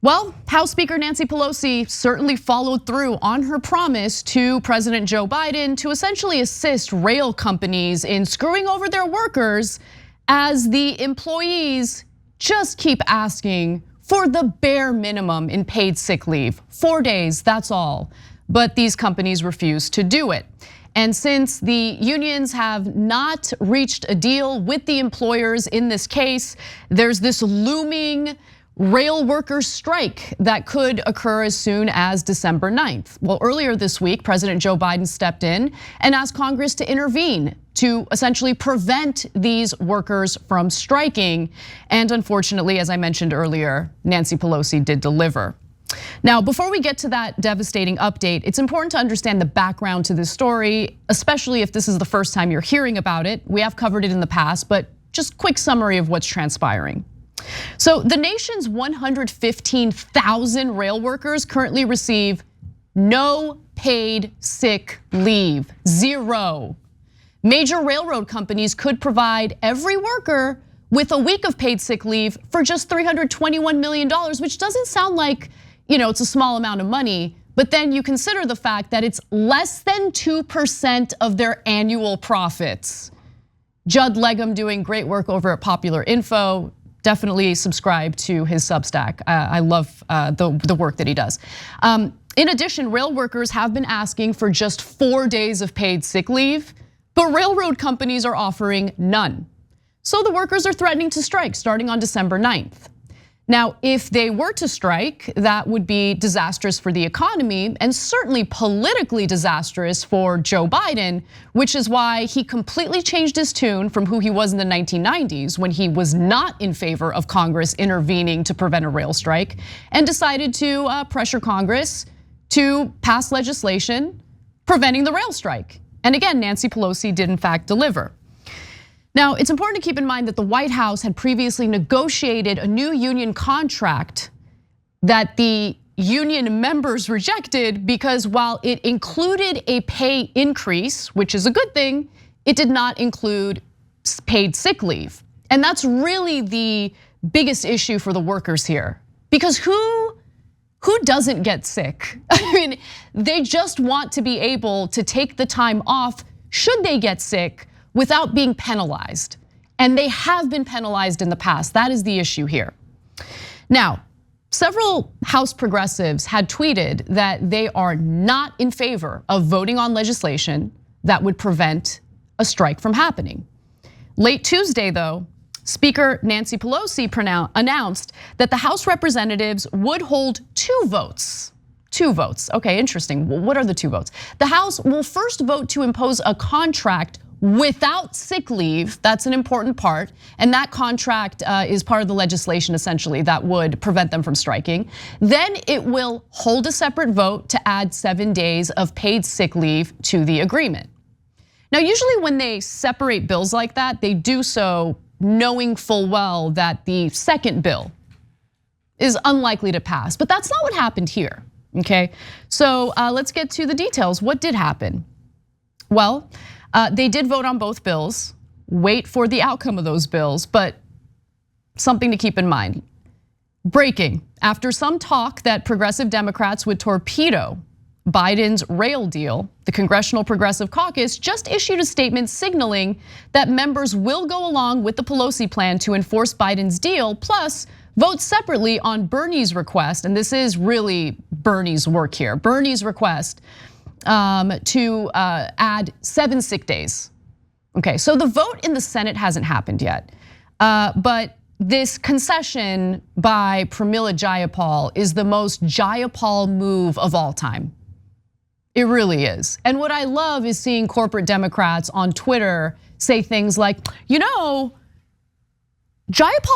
Well, House Speaker Nancy Pelosi certainly followed through on her promise to President Joe Biden to essentially assist rail companies in screwing over their workers as the employees just keep asking for the bare minimum in paid sick leave. 4 days, that's all. But these companies refuse to do it. And since the unions have not reached a deal with the employers in this case, there's this looming rail workers strike that could occur as soon as December 9th. Well, earlier this week, President Joe Biden stepped in and asked Congress to intervene to essentially prevent these workers from striking. And unfortunately, as I mentioned earlier, Nancy Pelosi did deliver. Now, before we get to that devastating update, it's important to understand the background to this story, especially if this is the first time you're hearing about it. We have covered it in the past, but just quick summary of what's transpiring. So the nation's 115,000 rail workers currently receive no paid sick leave, zero. Major railroad companies could provide every worker with a week of paid sick leave for just $321 million, which doesn't sound like, it's a small amount of money, but then you consider the fact that it's less than 2% of their annual profits. Judd Legum doing great work over at Popular Info. Definitely subscribe to his Substack. I love the work that he does. In addition, rail workers have been asking for just 4 days of paid sick leave, but railroad companies are offering none. So the workers are threatening to strike starting on December 9th. Now, if they were to strike, that would be disastrous for the economy and certainly politically disastrous for Joe Biden, which is why he completely changed his tune from who he was in the 1990s when he was not in favor of Congress intervening to prevent a rail strike and decided to pressure Congress to pass legislation preventing the rail strike. And again, Nancy Pelosi did in fact deliver. Now, it's important to keep in mind that the White House had previously negotiated a new union contract that the union members rejected because while it included a pay increase, which is a good thing, it did not include paid sick leave. And that's really the biggest issue for the workers here. Because who doesn't get sick? I mean, they just want to be able to take the time off should they get sick without being penalized. And they have been penalized in the past. That is the issue here. Now, several House progressives had tweeted that they are not in favor of voting on legislation that would prevent a strike from happening. Late Tuesday, though, Speaker Nancy Pelosi announced that the House representatives would hold two votes. Two votes, okay, interesting. Well, what are the two votes? The House will first vote to impose a contract without sick leave. That's an important part. And that contract is part of the legislation essentially that would prevent them from striking. Then it will hold a separate vote to add 7 days of paid sick leave to the agreement. Now, usually when they separate bills like that, they do so knowing full well that the second bill is unlikely to pass. But that's not what happened here, okay? So let's get to the details. What did happen? Well, they did vote on both bills, wait for the outcome of those bills, but something to keep in mind. Breaking, after some talk that progressive Democrats would torpedo Biden's rail deal, the Congressional Progressive Caucus just issued a statement signaling that members will go along with the Pelosi plan to enforce Biden's deal, plus vote separately on Bernie's request, and this is really Bernie's work here, Bernie's request to add 7 sick days. Okay, so the vote in the Senate hasn't happened yet, but this concession by Pramila Jayapal is the most Jayapal move of all time. It really is. And what I love is seeing corporate Democrats on Twitter say things like, Jayapal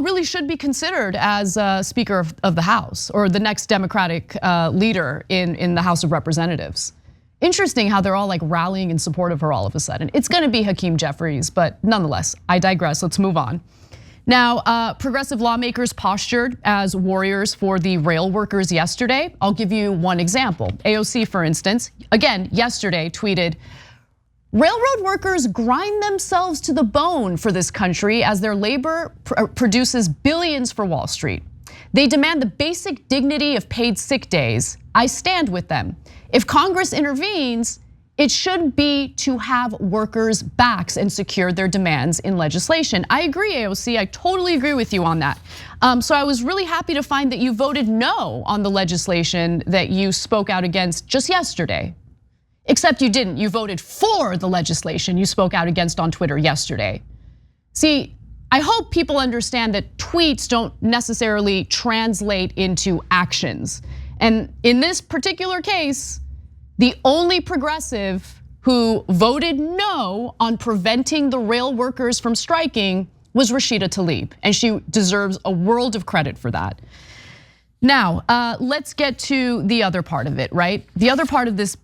really should be considered as Speaker of the House or the next Democratic leader in the House of Representatives. Interesting how they're all like rallying in support of her all of a sudden. It's gonna be Hakeem Jeffries, but nonetheless, I digress, let's move on. Now, progressive lawmakers postured as warriors for the rail workers yesterday. I'll give you one example. AOC, for instance, again, yesterday tweeted, railroad workers grind themselves to the bone for this country as their labor produces billions for Wall Street. They demand the basic dignity of paid sick days. I stand with them. If Congress intervenes, it should be to have workers' backs and secure their demands in legislation. I agree, AOC, I totally agree with you on that. So I was really happy to find that you voted no on the legislation that you spoke out against just yesterday. Except you didn't, you voted for the legislation you spoke out against on Twitter yesterday. See, I hope people understand that tweets don't necessarily translate into actions. And in this particular case, the only progressive who voted no on preventing the rail workers from striking was Rashida Tlaib, and she deserves a world of credit for that. Now, let's get to the other part of it, right? The other part of this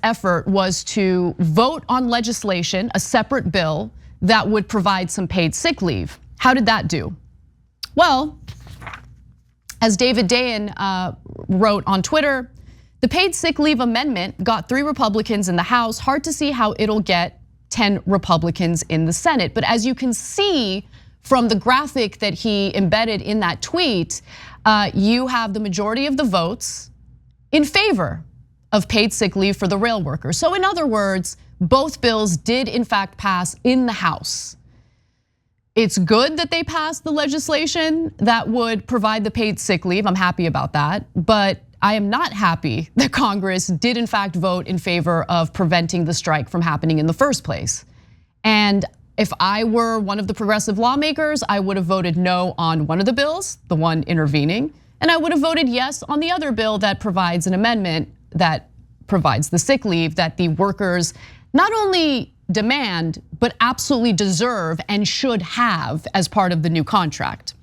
effort was to vote on legislation, a separate bill that would provide some paid sick leave. How did that do? Well, as David Dayen wrote on Twitter, the paid sick leave amendment got 3 Republicans in the House. Hard to see how it'll get 10 Republicans in the Senate. But as you can see from the graphic that he embedded in that tweet, you have the majority of the votes in favor of paid sick leave for the rail workers. So in other words, both bills did in fact pass in the House. It's good that they passed the legislation that would provide the paid sick leave. I'm happy about that, but I am not happy that Congress did in fact vote in favor of preventing the strike from happening in the first place. And if I were one of the progressive lawmakers, I would have voted no on one of the bills, the one intervening, and I would have voted yes on the other bill that provides an amendment that provides the sick leave that the workers not only demand, but absolutely deserve and should have as part of the new contract.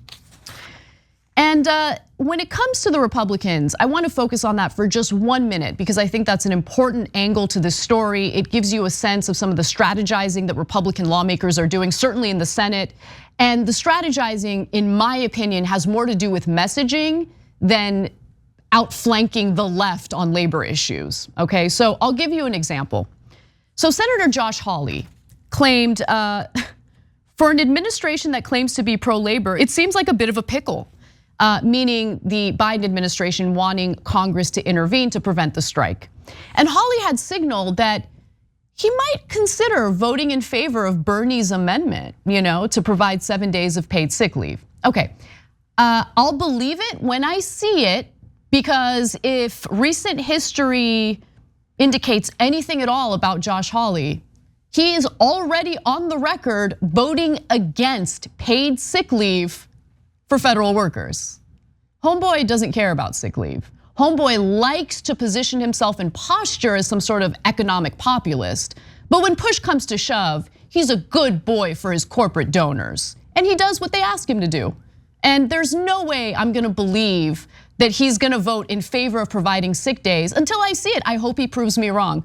And when it comes to the Republicans, I want to focus on that for just 1 minute because I think that's an important angle to this story. It gives you a sense of some of the strategizing that Republican lawmakers are doing, certainly in the Senate. And the strategizing, in my opinion, has more to do with messaging than outflanking the left on labor issues, okay? So I'll give you an example. So Senator Josh Hawley claimed for an administration that claims to be pro-labor, it seems like a bit of a pickle. Meaning the Biden administration wanting Congress to intervene to prevent the strike. And Hawley had signaled that he might consider voting in favor of Bernie's amendment, to provide 7 days of paid sick leave. Okay, I'll believe it when I see it, because if recent history indicates anything at all about Josh Hawley, he is already on the record voting against paid sick leave for federal workers. Homeboy doesn't care about sick leave. Homeboy likes to position himself in posture as some sort of economic populist. But when push comes to shove, he's a good boy for his corporate donors. And he does what they ask him to do. And there's no way I'm gonna believe that he's gonna vote in favor of providing sick days until I see it. I hope he proves me wrong.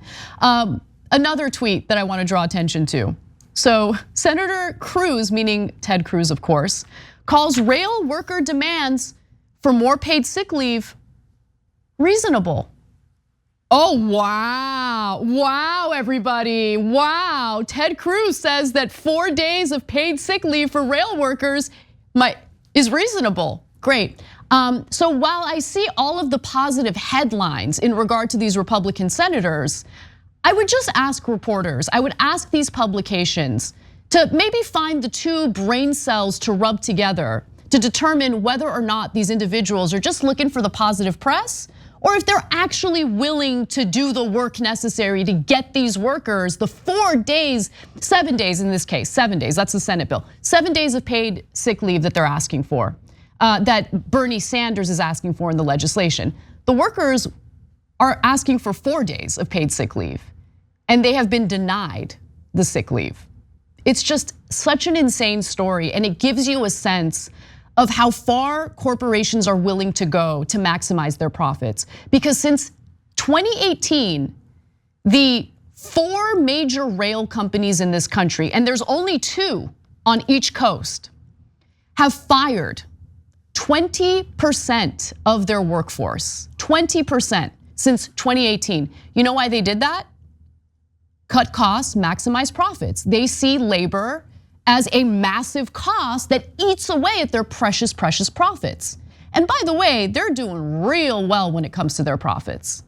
Another tweet that I wanna draw attention to. So Senator Cruz, meaning Ted Cruz of course, calls rail worker demands for more paid sick leave reasonable. Oh, wow, everybody, wow. Ted Cruz says that 4 days of paid sick leave for rail workers is reasonable, great. So while I see all of the positive headlines in regard to these Republican senators, I would just ask reporters, I would ask these publications to maybe find the 2 brain cells to rub together to determine whether or not these individuals are just looking for the positive press, or if they're actually willing to do the work necessary to get these workers the 4 days, 7 days in this case, 7 days, that's the Senate bill, 7 days of paid sick leave that they're asking for, that Bernie Sanders is asking for in the legislation. The workers are asking for 4 days of paid sick leave, and they have been denied the sick leave. It's just such an insane story, and it gives you a sense of how far corporations are willing to go to maximize their profits. Because since 2018, the 4 major rail companies in this country, and there's only 2 on each coast, have fired 20% of their workforce, 20% since 2018. You know why they did that? Cut costs, maximize profits. They see labor as a massive cost that eats away at their precious, precious profits. And by the way, they're doing real well when it comes to their profits.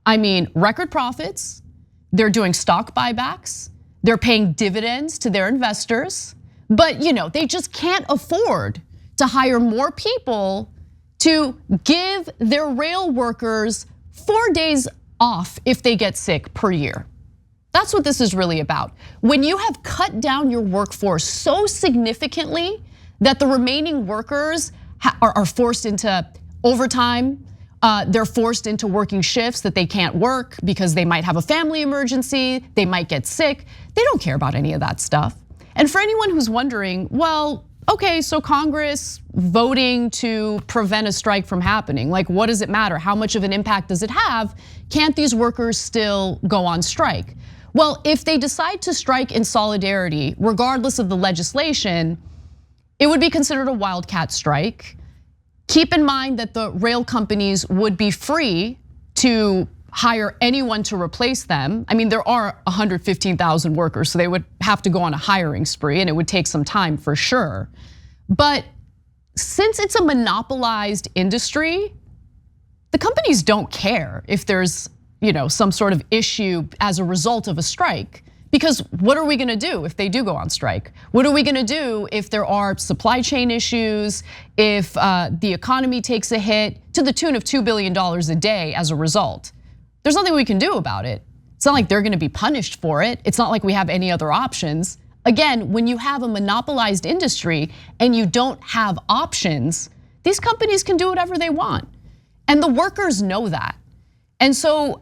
I mean, record profits, they're doing stock buybacks, they're paying dividends to their investors, but they just can't afford to hire more people to give their rail workers 4 days off if they get sick per year. That's what this is really about. When you have cut down your workforce so significantly that the remaining workers are forced into overtime, they're forced into working shifts that they can't work because they might have a family emergency, they might get sick. They don't care about any of that stuff. And for anyone who's wondering, well, okay, so Congress voting to prevent a strike from happening, like what does it matter? How much of an impact does it have? Can't these workers still go on strike? Well, if they decide to strike in solidarity, regardless of the legislation, it would be considered a wildcat strike. Keep in mind that the rail companies would be free to hire anyone to replace them. I mean, there are 115,000 workers, so they would have to go on a hiring spree and it would take some time for sure. But since it's a monopolized industry, the companies don't care if there's some sort of issue as a result of a strike. Because what are we gonna do if they do go on strike? What are we gonna do if there are supply chain issues, if the economy takes a hit to the tune of $2 billion a day as a result? There's nothing we can do about it. It's not like they're gonna be punished for it. It's not like we have any other options. Again, when you have a monopolized industry and you don't have options, these companies can do whatever they want. And the workers know that. And so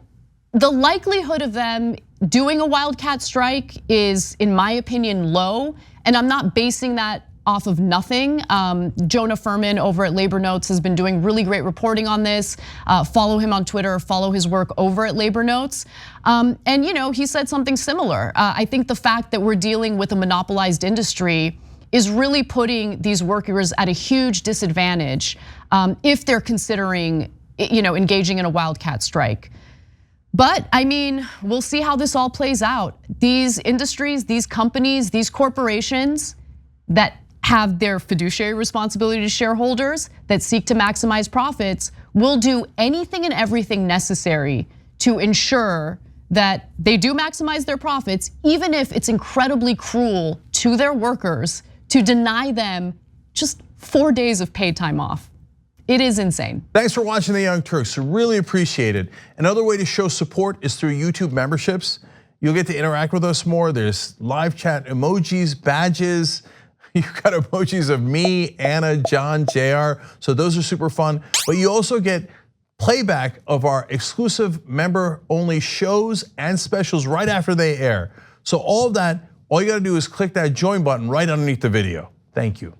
the likelihood of them doing a wildcat strike is, in my opinion, low. And I'm not basing that off of nothing. Jonah Furman over at Labor Notes has been doing really great reporting on this. Follow him on Twitter, follow his work over at Labor Notes. And he said something similar. I think the fact that we're dealing with a monopolized industry is really putting these workers at a huge disadvantage if they're considering engaging in a wildcat strike. But I mean, we'll see how this all plays out. These industries, these companies, these corporations that have their fiduciary responsibility to shareholders, that seek to maximize profits, will do anything and everything necessary to ensure that they do maximize their profits, even if it's incredibly cruel to their workers to deny them just 4 days of paid time off. It is insane. Thanks for watching The Young Turks, really appreciate it. Another way to show support is through YouTube memberships. You'll get to interact with us more. There's live chat emojis, badges. You've got emojis of me, Anna, John, JR. So those are super fun. But you also get playback of our exclusive member-only shows and specials right after they air. So all of that, all you gotta do is click that join button right underneath the video. Thank you.